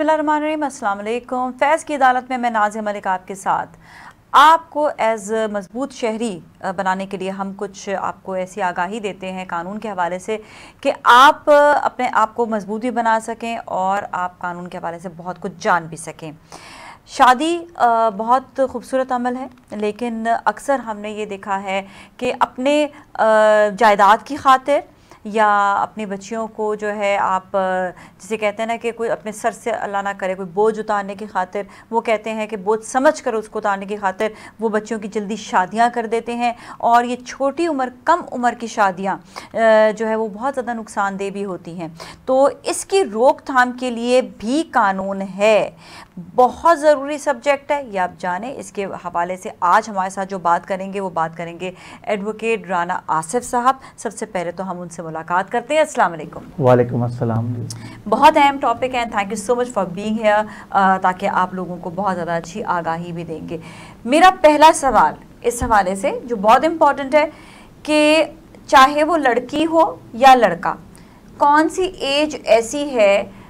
बिस्मिल्लाहिर्रहमानिर्रहीम, अस्सलाम वालेकुम। फैज़ की अदालत में मैं नाज़िया मलिक आपके साथ। आपको एज़ मजबूत शहरी बनाने के लिए हम कुछ आपको ऐसी आगाही देते हैं कानून के हवाले से कि आप अपने आप को मजबूत भी बना सकें और आप कानून के हवाले से बहुत कुछ जान भी सकें। शादी बहुत खूबसूरत अमल है, लेकिन अक्सर हमने ये देखा है कि अपने जायदाद की खातिर या अपनी बच्चियों को जो है आप जिसे कहते हैं ना कि कोई अपने सर से अल्लाह ना करे कोई बोझ उतारने की खातिर, वो कहते हैं कि बोझ समझ कर उसको उतारने की खातिर वो बच्चियों की जल्दी शादियां कर देते हैं। और ये छोटी उम्र कम उम्र की शादियां जो है वो बहुत ज़्यादा नुकसानदेह भी होती हैं। तो इसकी रोकथाम के लिए भी कानून है, बहुत ज़रूरी सब्जेक्ट है, ये आप जानें। इसके हवाले से आज हमारे साथ जो बात करेंगे वो बात करेंगे एडवोकेट राना आसिफ साहब। सबसे पहले तो हम उनसे मुलाकात करते हैं। अस्सलाम वालेकुम। वालेकुम अस्सलाम। बहुत अहम टॉपिक है, thank you so much for being here, ताकि आप लोगों को बहुत ज़्यादा अच्छी आगाही भी देंगे। मेरा पहला सवाल इस हवाले से जो बहुत इम्पॉर्टेंट है कि चाहे वो लड़की हो या लड़का, कौन सी एज ऐसी है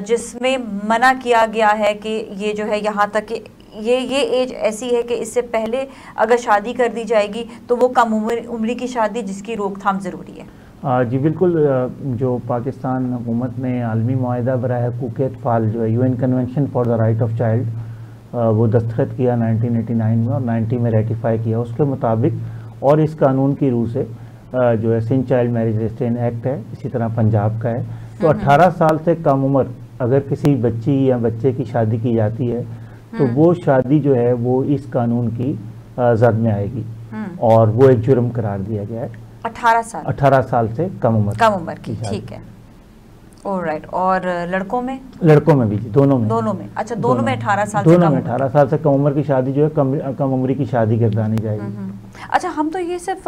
जिसमें मना किया गया है कि ये जो है यहाँ तक कि ये एज ऐसी है कि इससे पहले अगर शादी कर दी जाएगी तो वो कम उम्र की शादी जिसकी रोकथाम ज़रूरी है? जी बिल्कुल। जो पाकिस्तान हुकूमत ने आलमी मुआहिदा बराए हुकूक अतफाल जो है UN convention for the right of child वो दस्तखत किया 1989 में और 90 में रेटिफाई किया, उसके मुताबिक और इस कानून की रूह से जो है Sindh child marriage restraint act है, इसी तरह पंजाब का है। तो 18 साल से कम उम्र अगर किसी बच्ची या बच्चे की शादी की जाती है तो वो शादी जो है वो इस कानून की जद में आएगी और वो एक जुर्म करार दिया गया है। 18 साल से कम उम्र की, ठीक है, ऑलराइट। और लड़कों में भी दोनों में अच्छा, दोनों में 18 साल से कम उम्र की शादी जो है कम उम्र की शादी गिरदानी जाएगी। अच्छा, हम तो ये सिर्फ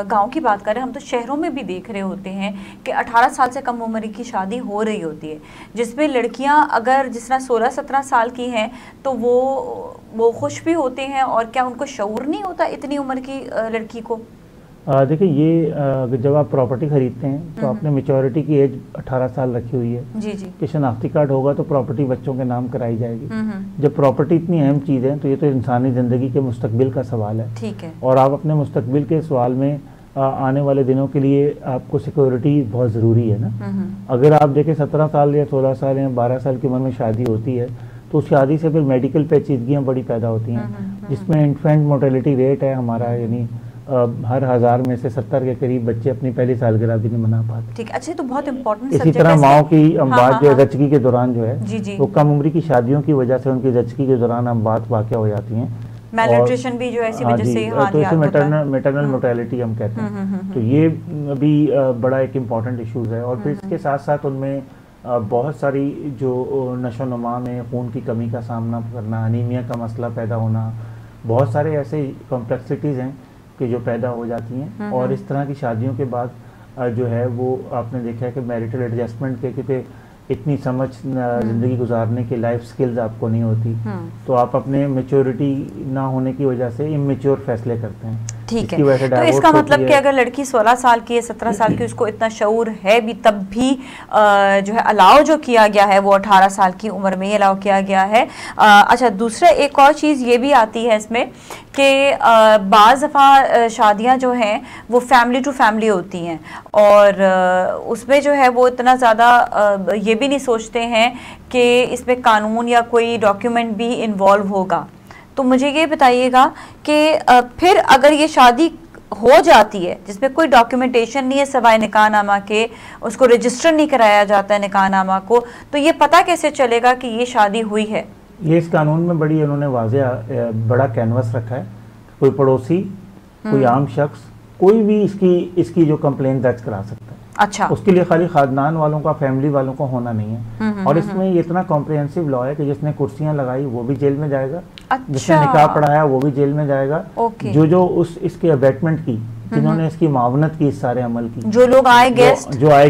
गांव की बात कर रहे हैं, हम तो शहरों में भी देख रहे होते हैं कि 18 साल से कम उम्र की शादी हो रही होती है, जिसमें लड़कियां अगर जिस तरह 16-17 साल की हैं तो वो खुश भी होते हैं। और क्या उनको शऊर नहीं होता इतनी उम्र की लड़की को? देखिए, ये जब आप प्रॉपर्टी खरीदते हैं तो आपने मेच्योरिटी की एज 18 साल रखी हुई है जी कि शनाख्ती कार्ड होगा तो प्रॉपर्टी बच्चों के नाम कराई जाएगी। जब प्रॉपर्टी इतनी अहम चीज़ है तो ये तो इंसानी ज़िंदगी के मुस्तकबिल का सवाल है, ठीक है। और आप अपने मुस्तकबिल के सवाल में आने वाले दिनों के लिए आपको सिक्योरिटी बहुत ज़रूरी है ना। अगर आप देखें 17 साल या 16 साल या 12 साल की उम्र में शादी होती है तो उस शादी से फिर मेडिकल पेचीदगियाँ बड़ी पैदा होती हैं, जिसमें इन्फेंट मोर्टेलिटी रेट है हमारा, यानी हर 1000 में से 70 के करीब बच्चे अपनी पहली सालगिरह भी नहीं मना पाते। ठीक, अच्छा, तो बहुत इंपॉर्टेंट इसी तरह माओ की अमवात जो है रचकी के दौरान जो है जी। वो कम उम्र की शादियों की वजह से उनकी रचकी के दौरान अमवात वाक़या हो जाती हैं। मैलन्यूट्रिशन भी जो है इसी वजह से, तो इसे मैटरनल मोर्टेलिटी हम कहते हैं। तो ये भी बड़ा एक इम्पॉर्टेंट इशूज़ है। और फिर इसके साथ साथ उनमें बहुत सारी जो नशो नुमा में खून की कमी का सामना करना, अनीमिया का मसला पैदा होना, बहुत सारे ऐसे कॉम्प्लेक्सिटीज़ हैं कि जो पैदा हो जाती हैं। और इस तरह की शादियों के बाद जो है वो आपने देखा है कि मैरिटल एडजस्टमेंट के क्योंकि इतनी समझ ज़िंदगी गुजारने की लाइफ स्किल्स आपको नहीं होती, तो आप अपने मेच्योरिटी ना होने की वजह से इमेच्योर फैसले करते हैं। ठीक है, तो इसका मतलब कि अगर लड़की 16 साल की है, 17 साल की, उसको इतना शऊर है भी, तब भी जो है अलाउ जो किया गया है वो 18 साल की उम्र में ही अलाउ किया गया है। अच्छा, दूसरा एक और चीज़ ये भी आती है इसमें कि बाज़ दफ़ा शादियाँ जो हैं वो फैमिली टू फैमिली होती हैं और उसमें जो है वो इतना ज़्यादा ये भी नहीं सोचते हैं कि इसमें कानून या कोई डॉक्यूमेंट भी इन्वॉल्व होगा। तो मुझे ये बताइएगा कि फिर अगर ये शादी हो जाती है जिसमें कोई डॉक्यूमेंटेशन नहीं है सिवाय निकाहनामा के, उसको रजिस्टर नहीं कराया जाता है निकाहनामा को, तो ये पता कैसे चलेगा कि ये शादी हुई है? ये इस कानून में बड़ी उन्होंने वाज़ेह बड़ा कैनवस रखा है। कोई पड़ोसी, कोई आम शख्स, कोई भी इसकी जो कंप्लेंट दर्ज करा सकता है। अच्छा, उसके लिए खाली खानदान वालों का, फैमिली वालों को होना नहीं है। और इसमें ये इतना कॉम्प्रिहेंसिव लॉ है कि जिसने कुर्सियां लगाई वो भी जेल में जाएगा, जिसने निकाह पढ़ाया वो भी जेल में जाएगा, जो इसके अबेटमेंट की, जिन्होंने इसकी मावनत की, इस सारे अमल की, जो लोग आए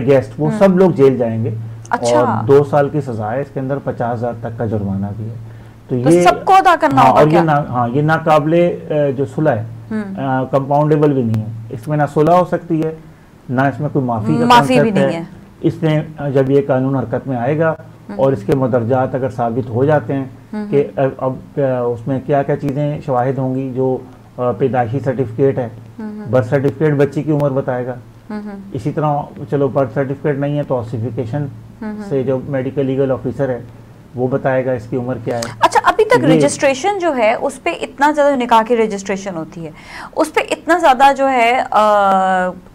गेस्ट वो सब लोग जेल जाएंगे। अच्छा। और 2 साल की सजा है, इसके अंदर 50,000 तक का जुर्माना भी है। तो ये सबको अदा करना होगा। और ये नाकाबिले जो सुलह है, कंपाउंडेबल भी नहीं है। इसमें ना सुलह हो सकती है, ना इसमें कोई माफ़ी भी नहीं है। इसमें जब ये कानून हरकत में आएगा और इसके मदरजात अगर साबित हो जाते हैं कि अब उसमें क्या क्या चीज़ें शवाहिद होंगी, जो पैदाइशी सर्टिफिकेट है, बर्थ सर्टिफिकेट बच्ची की उम्र बताएगा, इसी तरह चलो बर्थ सर्टिफिकेट नहीं है तो ऑसिफिकेशन से जो मेडिकल लीगल ऑफिसर है वो बताएगा इसकी उम्र क्या है। अच्छा, अभी तक रजिस्ट्रेशन जो है उस पे इतना ज़्यादा, निकाह की रजिस्ट्रेशन होती है उस पे इतना ज़्यादा जो है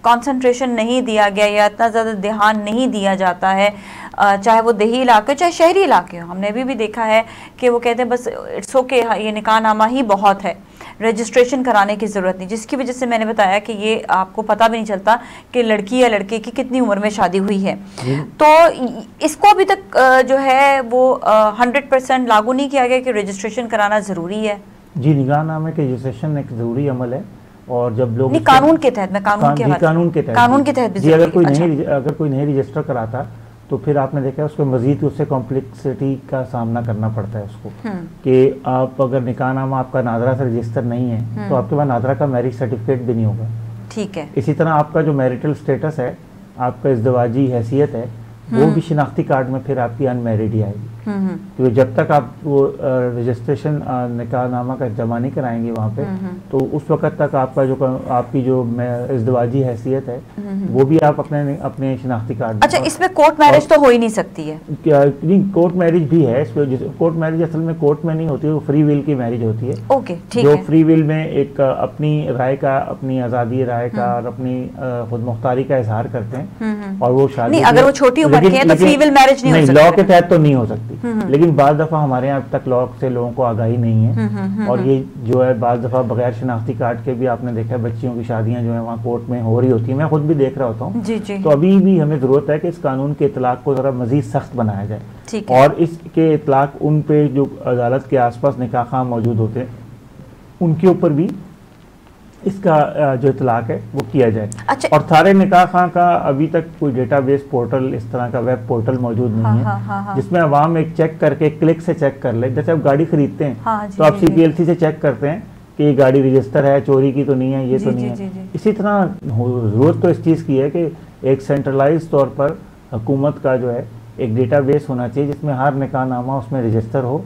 कंसंट्रेशन नहीं दिया गया या इतना ज़्यादा ध्यान नहीं दिया जाता है, चाहे वो देही इलाके चाहे शहरी इलाके हो। हमने अभी भी देखा है कि वो कहते हैं बस इट्स ओके, ये निकाह नामा ही बहुत है, रजिस्ट्रेशन कराने की ज़रूरत नहीं, जिसकी वजह से मैंने बताया कि ये आपको पता भी नहीं चलता कि लड़की या लड़के की कितनी उम्र में शादी हुई है। तो इसको अभी तक जो है वो 100% लागू नहीं किया गया कि रजिस्ट्रेशन कराना ज़रूरी है। जी, निकाह नामे के रजिस्ट्रेशन एक ज़रूरी अमल है, और जब लोग कानून के तहत, मैं कानून के तहत जी, अगर कोई नहीं रजिस्टर कराता तो फिर आपने देखा उसको मजीद उससे कॉम्प्लेक्सिटी का सामना करना पड़ता है उसको, कि आप अगर निकाहनामा आपका नादरा से रजिस्टर नहीं है तो आपके पास नादरा का मैरिज सर्टिफिकेट भी नहीं होगा। ठीक है। इसी तरह आपका जो मैरिटल स्टेटस है, आपका इज़्दिवाजी हैसियत है, वो भी शिनाख्ती कार्ड में फिर आपकी अनमैरिड ही आएगी। तो जब तक आप वो रजिस्ट्रेशन निकाहनामा का जमा नहीं कराएंगे वहाँ पे, तो उस वक्त तक आपकी जो इज़्दिवाजी हैसियत है वो भी आप अपने शिनाख्ती कार्ड। अच्छा, इसमें कोर्ट मैरिज तो हो ही नहीं सकती है? नहीं, कोर्ट मैरिज भी है। कोर्ट मैरिज असल में कोर्ट में नहीं होती है, वो फ्री विल की मैरिज होती है। ओके, ठीक है। जो फ्री विल में एक अपनी राय का, अपनी आज़ादी राय का और अपनी खुद मुख्तारी का इजहार करते हैं, और वो शादी, अगर वो छोटी उम्र के हैं तो फ्री विल मैरिज नहीं हो सकती, लॉ के तहत तो नहीं हो सकती। लेकिन बाज़ दफ़ा हमारे यहाँ अब तक लॉ से लोगों को आगाही नहीं है, और ये जो है बाज़ दफ़ा बगैर शिनाख्ती कार्ड के भी आपने देखा है बच्चियों की शादियाँ जो है वहाँ कोर्ट में हो रही होती है। मैं खुद भी देख रहा होता हूँ। तो अभी भी हमें ज़रूरत है कि इस कानून के इतलाक़ को ज़रा मज़ीद सख्त बनाया जाए, और इसके इतलाक़ उन पे जो अदालत के आसपास निकाह खां मौजूद होते हैं उनके ऊपर भी इसका जो इतलाक़ है वो किया जाए। अच्छा। और सारे निकाह खां का अभी तक कोई डेटाबेस पोर्टल, इस तरह का वेब पोर्टल मौजूद नहीं है जिसमें अवाम एक चेक करके, क्लिक से चेक कर ले। जैसे आप गाड़ी खरीदते हैं तो आप CPLC से चेक करते हैं कि ये गाड़ी रजिस्टर है, चोरी की तो नहीं है, ये तो नहीं है। इसी तरह ज़रूरत तो इस चीज़ की है कि एक सेंट्रलाइज तौर पर हुकूमत का जो है एक डेटाबेस होना चाहिए जिसमें हर निकाहनामा उसमें रजिस्टर हो,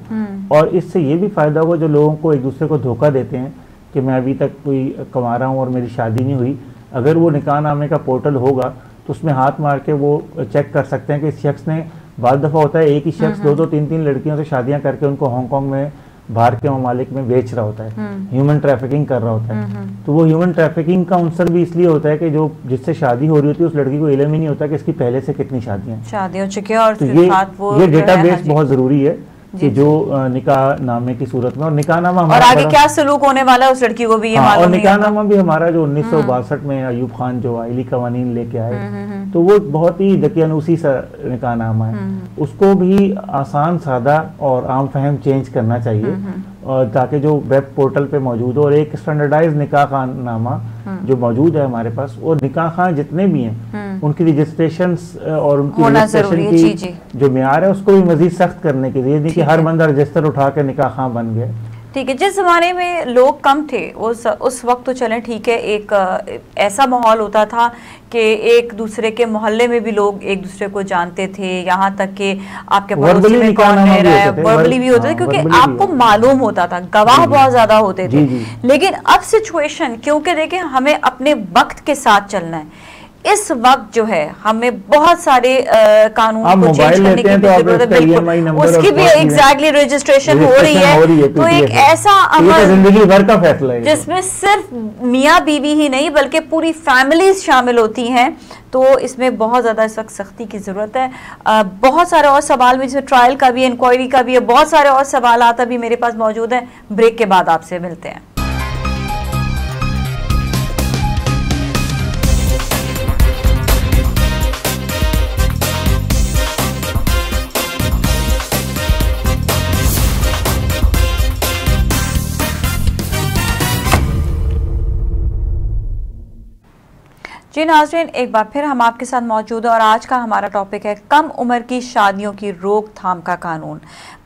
और इससे ये भी फ़ायदा होगा जो लोगों को एक दूसरे को धोखा देते हैं कि मैं अभी तक कोई कमा रहा हूँ और मेरी शादी नहीं हुई। अगर वो निकाहनामे का पोर्टल होगा तो उसमें हाथ मार के वो चेक कर सकते हैं कि इस शख्स ने, बार दफ़ा होता है एक ही शख्स 2-2, 3-3 लड़कियों से शादियां करके उनको हांगकांग में, बाहर के ममालिक में बेच रहा होता है, ह्यूमन ट्रैफिकिंग कर रहा होता है। तो वो ह्यूमन ट्रैफिकिंग का अंसर भी इसलिए होता है कि जो जिससे शादी हो रही होती है उस लड़की को इल्म ही नहीं होता कि इसकी पहले से कितनी शादी हो चुकी है। और तो ये डेटाबेस बहुत ज़रूरी है कि जो निकाह नामे की सूरत में, और निकाहनामा और आगे क्या सलूक होने वाला है उस लड़की को भी ये मालूम नहीं। और निकाहनामा भी हमारा जो 1962 में अयूब खान जो आइली कवानीन लेके आए, तो वो बहुत ही दकियानूसी सा निकाहनामा है। उसको भी आसान, सादा और आम फहम चेंज करना चाहिए, और ताकि जो वेब पोर्टल पे मौजूद हो, और एक स्टैंडर्डाइज निकाह नामा जो मौजूद है हमारे पास, और निकाह खां जितने भी हैं उनकी रजिस्ट्रेशन और उनकी रजिस्ट्रेशन की जो मेयार है उसको भी मजीद सख्त करने की जरूरत नहीं कि हर बंदा रजिस्टर उठा के निकाह खां बन गया। ठीक है। जिस ज़माने में लोग कम थे उस वक्त तो चलें ठीक है, एक ऐसा माहौल होता था कि एक दूसरे के मोहल्ले में भी लोग एक दूसरे को जानते थे, यहाँ तक कि आपके पड़ोसी में कौन रह रहा है, वर्बली भी होता था, क्योंकि आपको मालूम होता था, गवाह बहुत ज़्यादा होते थे। लेकिन अब सिचुएशन, क्योंकि देखें हमें अपने वक्त के साथ चलना है, इस वक्त जो है हमें बहुत सारे कानून को चेंज करने की जरूरत है। बिल्कुल, उसकी भी एग्जैक्टली रजिस्ट्रेशन हो रही है। तो एक ऐसा अमल जिंदगी भर का फैसला है जिसमें सिर्फ मियाँ बीवी ही नहीं बल्कि पूरी फैमिलीज शामिल होती हैं, तो इसमें बहुत ज़्यादा इस वक्त सख्ती की ज़रूरत है। बहुत सारे और सवाल भी, जैसे ट्रायल का भी, इंक्वायरी का भी है, बहुत सारे और सवाल अभी मेरे पास मौजूद हैं। ब्रेक के बाद आपसे मिलते हैं। जी नाज़रीन, एक बार फिर हम आपके साथ मौजूद हैं और आज का हमारा टॉपिक है कम उम्र की शादियों की रोकथाम का कानून।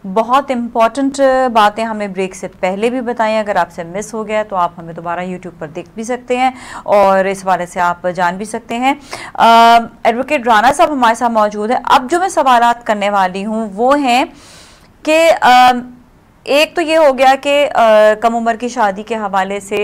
बहुत इम्पॉर्टेंट बातें हमें ब्रेक से पहले भी बताएं। अगर आपसे मिस हो गया तो आप हमें दोबारा यूट्यूब पर देख भी सकते हैं और इस बारे से आप जान भी सकते हैं। एडवोकेट राना साहब हमारे साथ मौजूद है। अब जो मैं सवालात करने वाली हूँ वो हैं कि एक तो ये हो गया कि कम उम्र की शादी के हवाले से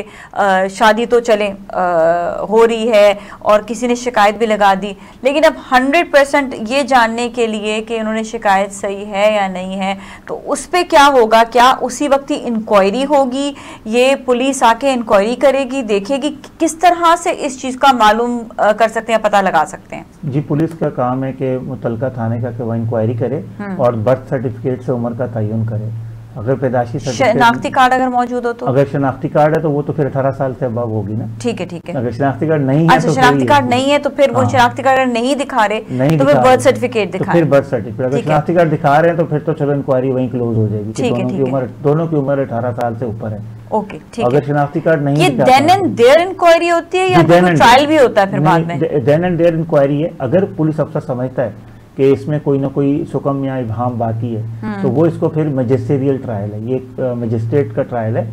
शादी तो चले हो रही है और किसी ने शिकायत भी लगा दी, लेकिन अब 100% ये जानने के लिए कि उन्होंने शिकायत सही है या नहीं है तो उस पर क्या होगा? क्या उसी वक्त ही इंक्वायरी होगी? ये पुलिस आके इंक्वायरी करेगी, देखेगी? किस तरह से इस चीज़ का मालूम कर सकते हैं, पता लगा सकते हैं? जी, पुलिस का काम है कि मुतलका थाने का कि वह इंक्वायरी करे और बर्थ सर्टिफिकेट से उम्र का तयन करे। अगर पैदाशी शनाख्ती कार्ड अगर मौजूद हो तो, अगर शनाख्ती कार्ड है तो वो तो फिर 18 साल से अबव होगी ना। ठीक है, ठीक है। अगर शनाख्ती कार्ड नहीं है तो शनाख्ती कार्ड नहीं है तो फिर वो शनाख्ती कार्ड अगर नहीं दिखा रहे तो फिर बर्थ सर्टिफिकेट दिखा, फिर बर्थ सर्टिफिकेट। अगर शनाख्ती कार्ड दिखा रहे हैं तो फिर तो चलो इंक्वायरी वहीं क्लोज हो जाएगी। दोनों की उम्र 18 साल से ऊपर है। ओके, ठीक है। अगर शनाख्ती कार्ड नहीं, ये देन एंड देयर इंक्वायरी होती है या फिर ट्रायल भी होता है फिर बाद में? देन एंड देयर इंक्वायरी है। अगर पुलिस अफसर समझता है कि इसमें कोई ना कोई सुकम या इबहम बाकी है तो वो इसको फिर मजिस्ट्रियल ट्रायल है, ये एक मजिस्ट्रेट का ट्रायल है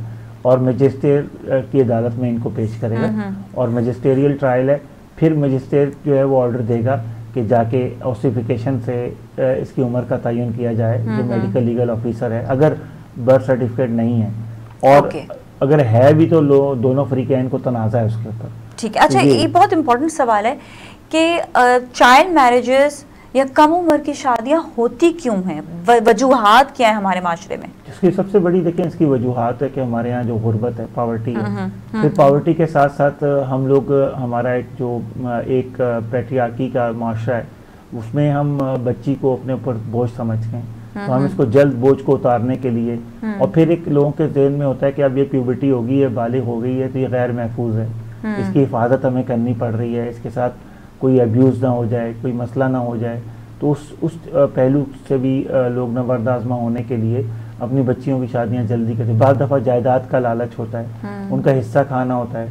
और मजिस्ट्रेट की अदालत में इनको पेश करेगा और मजिस्ट्रियल ट्रायल है। फिर मजिस्ट्रेट जो है वो ऑर्डर देगा कि जाके ऑसिफिकेशन से इसकी उम्र का तयन किया जाए, जो मेडिकल लीगल ऑफिसर है। अगर बर्थ सर्टिफिकेट नहीं है और अगर है भी तो दोनों फरीकैन को तनाज़ा है उसके ऊपर। ठीक है। अच्छा, ये बहुत इंपॉर्टेंट सवाल है कि चाइल्ड मैरिजेस या कम उम्र की शादियां होती क्यों हैं? वजूहात क्या है हमारे माशरे में? इसकी सबसे बड़ी देखें इसकी वजूहात है कि हमारे यहाँ जो गुर्बत है, पावर्टी है। फिर पावर्टी के साथ साथ हम लोग, हमारा एक पैट्रियार्की का माशरा है, उसमें हम बच्ची को अपने ऊपर बोझ समझते हैं तो हम इसको जल्द बोझ को उतारने के लिए, और फिर एक लोगों के ज़हन में होता है कि अब ये प्यूबर्टी होगी, ये बालिग हो गई है तो ये गैर महफूज है, इसकी हिफाजत हमें करनी पड़ रही है, इसके साथ कोई अब्यूज़ ना हो जाए, कोई मसला ना हो जाए। तो उस पहलू से भी लोग नबर्द आज़मा होने के लिए अपनी बच्चियों की शादियां जल्दी करते हैं। बाद दफ़ा जायदाद का लालच होता है, उनका हिस्सा खाना होता है,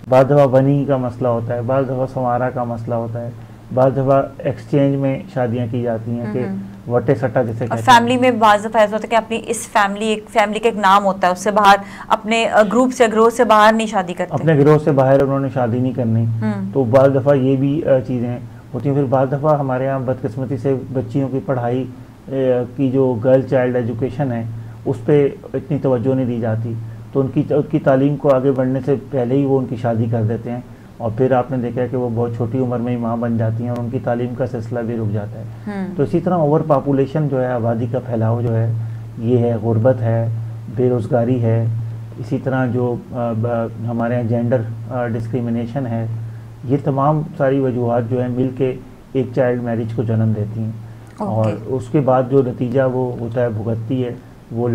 बाद दफ़ा बनी का मसला होता है, बाद दफ़ा संवारा का मसला होता है, बाद दफ़ा एक्सचेंज में शादियां की जाती हैं कि वटे सट्टा जैसे कहते हैं। फैमिली में बाज़ दफ़ा ऐसा होता है कि अपनी इस फैमिली का एक नाम होता है, उससे बाहर अपने ग्रुप से ग्रोह से बाहर नहीं शादी करते, अपने ग्रोह से बाहर उन्होंने शादी नहीं करनी। तो बाद दफ़ा ये भी चीज़ें होती हैं। फिर बाद दफ़ा हमारे यहाँ बदकिस्मती से बच्चियों की पढ़ाई की जो गर्ल चाइल्ड एजुकेशन है उस पर इतनी तवज्जो नहीं दी जाती, तो उनकी तालीम को आगे बढ़ने से पहले ही वो उनकी शादी कर देते हैं और फिर आपने देखा है कि वो बहुत छोटी उम्र में ही माँ बन जाती हैं और उनकी तालीम का सिलसिला भी रुक जाता है। तो इसी तरह ओवर पॉपुलेशन जो है, आबादी का फैलाव जो है ये है, गुर्बत है, बेरोज़गारी है, इसी तरह जो हमारे यहाँ जेंडर डिस्क्रिमिनेशन है, ये तमाम सारी वजूहात जो है मिल के एक चाइल्ड मैरिज को जन्म देती हैं। और उसके बाद जो नतीजा वो होता है, भुगतती है वो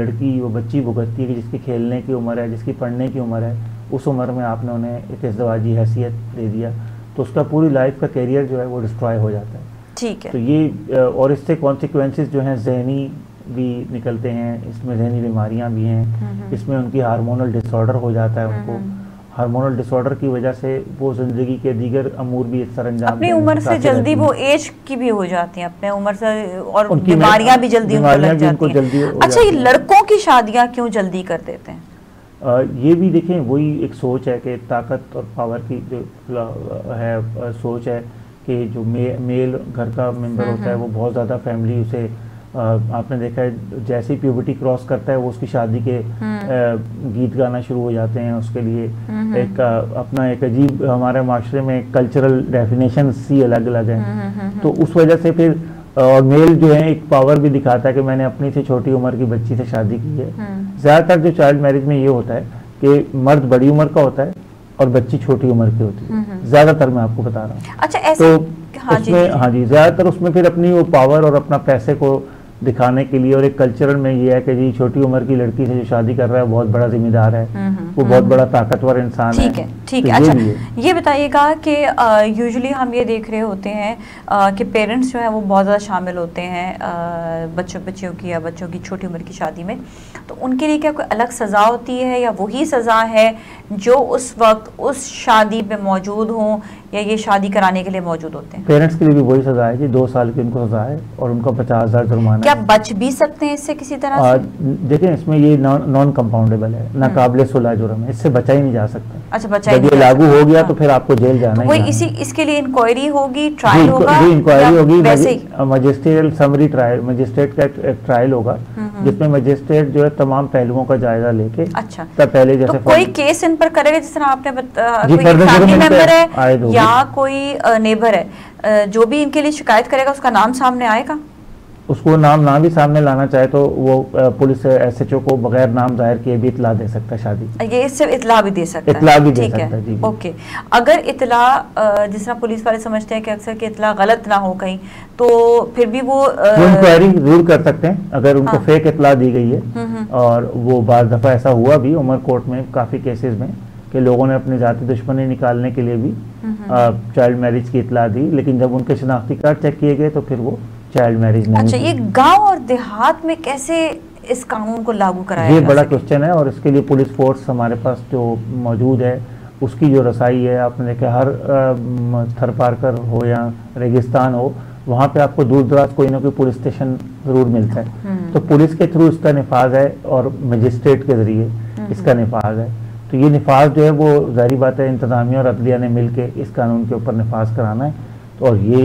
बच्ची भुगतती है कि जिसकी खेलने की उम्र है, जिसकी पढ़ने की उम्र है, उस उम्र में आपने उन्हें एक इज़्दिवाजी हैसियत दे दिया तो उसका पूरी लाइफ का कैरियर जो है वो डिस्ट्रॉय हो जाता है। ठीक है। तो ये और इससे कॉन्सिक्वेंसेस जो हैं ज़हनी भी निकलते हैं, इसमें ज़हनी बीमारियां भी हैं, इसमें उनकी हार्मोनल डिसऑर्डर हो जाता है, उनको हार्मोनल डिसऑर्डर की वजह से वो ज़िंदगी के दीगर अमूर भी सरंजाम अपनी उम्र से जल्दी वो एज की भी हो जाती हैं, अपने उम्र से, और बीमारियां भी जल्दी उनको लग जाती हैं। अच्छा, ये लड़कों की शादियां क्यों जल्दी कर देते हैं? ये भी देखें वही एक सोच है कि ताकत और पावर की जो है सोच है कि जो मेल घर का मेंबर होता है वो बहुत ज़्यादा फैमिली उसे आपने देखा है जैसे ही प्यूबर्टी क्रॉस करता है वो उसकी शादी के गीत गाना शुरू हो जाते हैं। उसके लिए एक अपना एक अजीब हमारे माशरे में कल्चरल डेफिनेशन सी अलग अलग है। तो उस वजह से फिर और मेल जो है एक पावर भी दिखाता है कि मैंने अपनी से छोटी उम्र की बच्ची से शादी की है। ज़्यादातर जो चाइल्ड मैरिज में ये होता है कि मर्द बड़ी उम्र का होता है और बच्ची छोटी उम्र की होती है, ज़्यादातर मैं आपको बता रहा हूँ। अच्छा, ऐसे तो उसमें हाँ जी ज़्यादातर उसमें फिर अपनी वो पावर और अपना पैसे को दिखाने के लिए, और एक कल्चरल में ये है कि जी छोटी उम्र की लड़की से जो शादी कर रहा है बहुत बड़ा जिम्मेदार है, वो बहुत बड़ा ताकतवर इंसान है। ठीक है। अच्छा, ये बताइएगा कि यूजुअली हम ये देख रहे होते हैं कि पेरेंट्स जो है वो बहुत ज़्यादा शामिल होते हैं बच्चियों की या बच्चों की छोटी उम्र की शादी में, तो उनके लिए क्या कोई अलग सज़ा होती है या वही सज़ा है जो उस वक्त उस शादी पे मौजूद हों या ये शादी कराने के लिए मौजूद होते हैं? पेरेंट्स के लिए भी वही सजा है जी, 2 साल की उनको सजा है और उनका 50,000 जुर्माना। क्या बच भी सकते हैं इससे किसी तरह से? देखिए इसमें ये नॉन कंपाउंडेबल है, ना काबिल सुलह जुर्म है, इससे बचा ही नहीं जा सकता। अच्छा, बचा जब ये लागू हो गया तो फिर आपको जेल जाना तो ही इसी इसके लिए इंक्वायरी होगी, ट्रायल होगा? इंक्वायरी होगी, वैसे ही मजिस्ट्रियल समरी ट्रायल, मजिस्ट्रेट का एक ट्रायल होगा जिसमें मजिस्ट्रेट जो है तमाम पहलुओं का जायजा लेके। अच्छा, तब पहले जैसे तो कोई केस इन पर करेगा जिस तरह आपने जी, कोई फैमिली मेंबर है होगी या कोई नेबर है, जो भी इनके लिए शिकायत करेगा उसका नाम सामने आएगा? उसको नाम ना भी सामने लाना चाहे तो वो पुलिस SHO को बगैर नाम जाहिर किए भी इतला दे सकता है शादी। ये सिर्फ इतला भी दे सकता है? इतला भी दे ठीक सकता है है, जी। ओके। अगर इतला जिस तरह पुलिस वाले समझते हैं कि अक्सर कि इतला गलत ना हो कहीं, तो फिर भी वो इंक्वायरी जरूर कर सकते हैं अगर उनको फेक इतला दी गई है। और वो बार दफा ऐसा हुआ भी उमर कोर्ट में काफी केसेस में कि लोगों ने अपनी जाति दुश्मनी निकालने के लिए भी चाइल्ड मैरिज की इतला दी, लेकिन जब उनके शनाख्ती कार्ड चेक किए गए तो फिर वो चाइल्ड मैरिज नहीं। अच्छा, ये गांव और देहात में कैसे इस कानून को लागू कराया? ये बड़ा क्वेश्चन है और इसके लिए पुलिस फोर्स हमारे पास जो मौजूद है उसकी जो रसाई है, आपने देखा हर थर पारकर हो या रेगिस्तान हो, वहाँ पे आपको दूर दराज कोई ना कोई पुलिस स्टेशन जरूर मिलता है। तो पुलिस के थ्रू इसका निफाज है और मजिस्ट्रेट के जरिए इसका निफाज है। तो ये निफाज जो है वो जाहिर बात है इंतजामिया और अदलिया ने मिल के इस कानून के ऊपर निफाज कराना है। तो और ये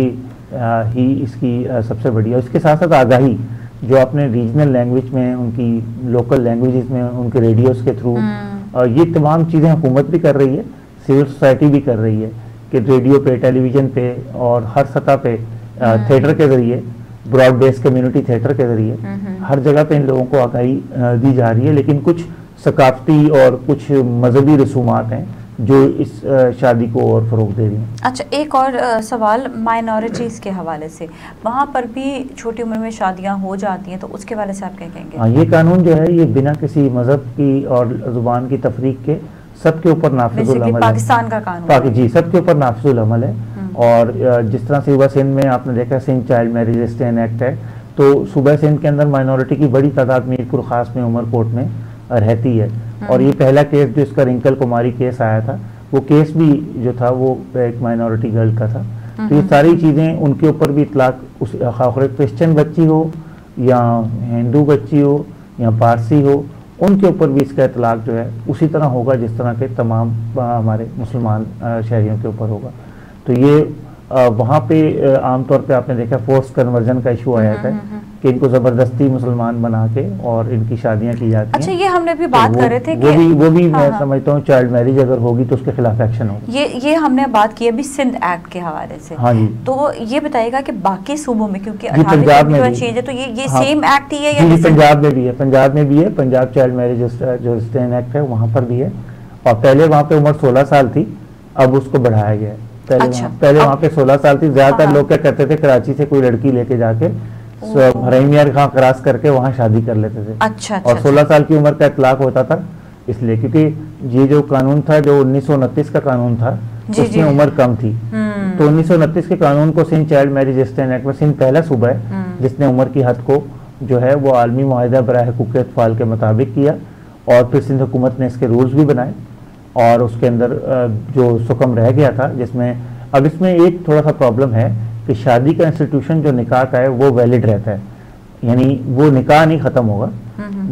ही इसकी सबसे बढ़िया, इसके साथ साथ आगाही जो आपने रीजनल लैंग्वेज में, उनकी लोकल लैंग्वेजेस में, उनके रेडियोस के थ्रू, ये तमाम चीज़ें हुकूमत भी कर रही है, सिविल सोसाइटी भी कर रही है कि रेडियो पे, टेलीविज़न पे और हर सतह पे, थिएटर के ज़रिए, ब्रॉड बेस कम्युनिटी थिएटर के ज़रिए हर जगह पे इन लोगों को आगाही दी जा रही है। लेकिन कुछ सकाफती और कुछ मजहबी रसूमात हैं जो इस शादी को और फ़रोग़ दे रही हैं। अच्छा, एक और सवाल माइनॉरिटीज़ के हवाले से, वहाँ पर भी छोटी उम्र में शादियाँ हो जाती हैं, तो उसके हवाले से आप क्या कहेंगे? हाँ, ये कानून जो है ये बिना किसी मज़हब की और ज़ुबान की तफरीक के सबके ऊपर नाफिजुल अमल है। पाकिस्तान का कानून जी, सबके ऊपर नाफिजुल अमल है। और जिस तरह सूबा सिंध में आपने देखा Sindh child marriage restraint act है, तो सूबा सिंध के अंदर माइनॉरिटी की बड़ी तादाद मीरपुर ख़ास में उमरकोट में रहती है। और ये पहला केस जो इसका रिंकल कुमारी केस आया था, वो केस भी जो था वो एक माइनॉरिटी गर्ल का था। तो ये सारी चीज़ें उनके ऊपर भी इतलाक, उस क्रिश्चियन बच्ची हो या हिंदू बच्ची हो या पारसी हो, उनके ऊपर भी इसका इतलाक जो है उसी तरह होगा जिस तरह के तमाम हमारे मुसलमान शहरियों के ऊपर होगा। तो ये वहाँ पे आमतौर पे आपने देखा फोर्स कन्वर्जन का इशू आया था कि इनको ज़बरदस्ती मुसलमान बना के और इनकी शादियाँ की जाती हैं। अच्छा, ये हमने भी बात कर रहे थे कि वो भी मैं समझता हूँ चाइल्ड मैरिज अगर होगी तो उसके खिलाफ एक्शन होगा। ये हमने बात की अभी सिंध एक्ट के हवाले से। हाँ जी। तो ये बताइएगा कि बाकी सूबों में, क्योंकि पंजाब में चेंज है, तो ये सेम एक्ट ही है या? पंजाब में भी है, पंजाब में भी है। पंजाब चाइल्ड मैरिज जो रिस्ट्रेन एक्ट है वहाँ पर भी है। और पहले वहाँ पे उम्र 16 साल थी, अब उसको बढ़ाया गया है। पहले वहाँ पे 16 साल थी। ज्यादातर लोग क्या करते थे, कराची से कोई लड़की लेके जाके हरैमियार खां क्रॉस करके वहाँ शादी कर लेते थे। अच्छा, और 16 साल की उम्र का इतलाक होता था, इसलिए क्योंकि ये जो कानून था जो 1929 का कानून था उसमें उम्र कम थी। तो 1929 के कानून को Sindh child marriage restraint act में, सिंध पहला सूबा है जिसने उम्र की हद को जो है वो आलमी मुआहिदा बराए हुकूक अतफाल के मुताबिक किया। और फिर सिंध हुकूमत ने इसके रूल्स भी बनाए और उसके अंदर जो सुकम रह गया था, जिसमें अब इसमें एक थोड़ा सा प्रॉब्लम है कि शादी का इंस्टीट्यूशन जो निकाह का है वो वैलिड रहता है, यानी वो निकाह नहीं खत्म होगा।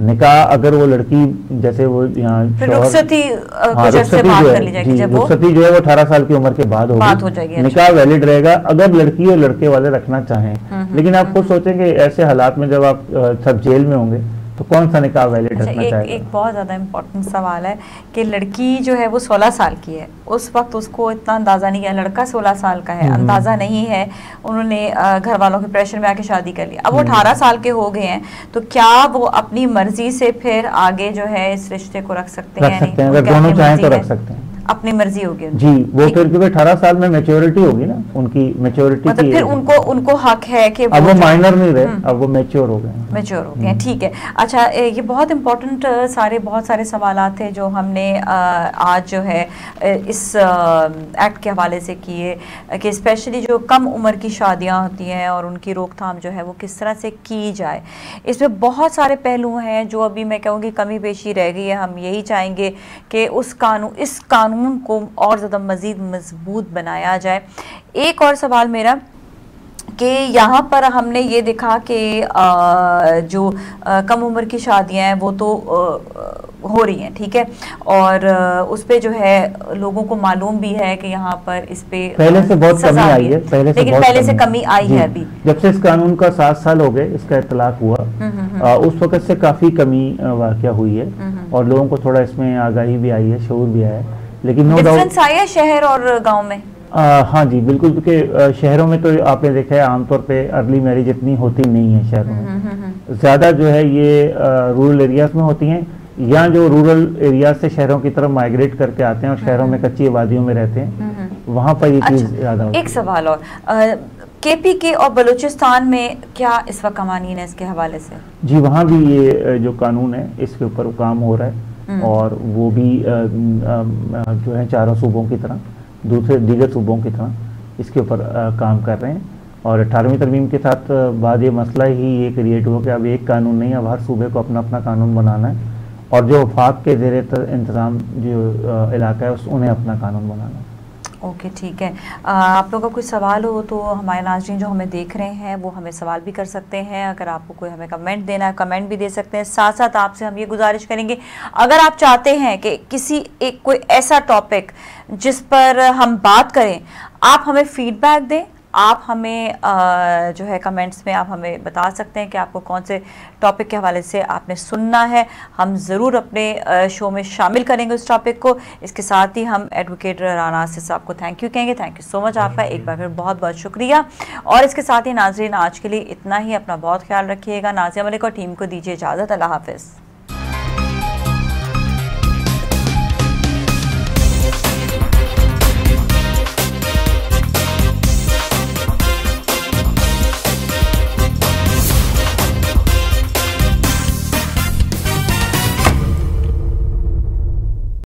निकाह अगर वो लड़की जैसे वो यहाँ रुखसती जो है वो 18 साल की उम्र के बाद होगी, निकाह वैलिड रहेगा अगर लड़की और लड़के वाले रखना चाहें। लेकिन आप खुद सोचेंगे ऐसे हालात में जब आप सब जेल में होंगे तो कौन सा निकाह वैलिड रखना चाहेगा? एक बहुत ज़्यादा इम्पोर्टेंट सवाल है कि लड़की जो है वो 16 साल की है, उस वक्त उसको इतना अंदाज़ा नहीं है, लड़का 16 साल का है, अंदाज़ा नहीं है, उन्होंने घर वालों के प्रेशर में आके शादी कर ली। अब वो 18 साल के हो गए हैं, तो क्या वो अपनी मर्जी से फिर आगे जो है इस रिश्ते को रख सकते हैं? अगर दोनों चाहें तो रख सकते हैं। अपनी मर्जी होगी जी, वो फिर क्योंकि 18 साल में मैच्योरिटी होगी ना उनकी, मैच्योरिटी मतलब फिर उनको हक है कि अब वो माइनर नहीं रहे, अब वो मैच्योर हो गए, मैच्योर हो गए। ठीक है, अच्छा ये बहुत इंपॉर्टेंट बहुत सारे सवालात थे जो हमने आज जो है इस एक्ट के हवाले से किए कि स्पेशली जो कम उम्र की शादियां होती हैं और उनकी रोकथाम जो है वो किस तरह से की जाए। इसमें बहुत सारे पहलू हैं जो अभी मैं कहूँगी कमी पेशी रह गई है। हम यही चाहेंगे कि इस कानून को और ज़्यादा मज़ीद मजबूत बनाया जाए। एक और सवाल मेरा कि यहाँ पर हमने ये देखा कि जो कम उम्र की शादियाँ हैं वो तो हो रही हैं, ठीक है, और उस पे जो है लोगों को मालूम भी है कि यहाँ पर इस पे पहले से बहुत कमी आई है, लेकिन पहले से कमी आई है अभी जब से इस कानून का 7 साल हो गए इसका इतलाक हुआ, उस वक्त से काफ़ी कमी वाक़या हुई है और लोगों को थोड़ा इसमें आगाही भी आई है, शऊर भी आया है। लेकिन नो डिफरेंस आया शहर और गाँव में? हाँ जी बिल्कुल, क्योंकि शहरों में तो आपने देखा है आमतौर पे अर्ली मैरिज इतनी होती नहीं है शहरों में, ज़्यादा जो है ये रूरल एरियाज में होती हैं, या जो रूरल एरियाज से शहरों की तरफ माइग्रेट करके आते हैं और शहरों में कच्ची आबादियों में रहते हैं, वहाँ पर ये चीज़ ज़्यादा होती है। एक सवाल और, KPK और बलूचिस्तान में क्या इस वक्त कवानीन है इसके हवाले से? जी वहाँ भी ये जो कानून है इसके ऊपर काम हो रहा है और वो भी जो है चारों सूबों की तरह दीगर सूबों की तरह इसके ऊपर काम कर रहे हैं। और 18वीं तरमीम के साथ बाद ये मसला ही ये क्रिएट हुआ कि अब एक कानून नहीं, अब हर सूबे को अपना अपना कानून बनाना है और जो वफाक के ज़ेरे इंतज़ाम जो इलाका है उन्हें अपना कानून बनाना है। ओके ठीक है, आप लोगों का कोई सवाल हो तो हमारे नाज़रीन जो हमें देख रहे हैं वो हमें सवाल भी कर सकते हैं। अगर आपको कोई हमें कमेंट देना है कमेंट भी दे सकते हैं। साथ साथ आपसे हम ये गुजारिश करेंगे अगर आप चाहते हैं कि कोई ऐसा टॉपिक जिस पर हम बात करें, आप हमें फीडबैक दें, आप हमें जो है कमेंट्स में आप हमें बता सकते हैं कि आपको कौन से टॉपिक के हवाले से आपने सुनना है। हम ज़रूर अपने शो में शामिल करेंगे उस टॉपिक को। इसके साथ ही हम एडवोकेट राना आसिफ साहब को थैंक यू कहेंगे। थैंक यू सो मच आपका, एक बार फिर बहुत बहुत शुक्रिया। और इसके साथ ही नाज़रीन आज के लिए इतना ही, अपना बहुत ख्याल रखिएगा। नाज़िया मलिक और टीम को दीजिए इजाज़त। अल्लाह हाफ़िज़।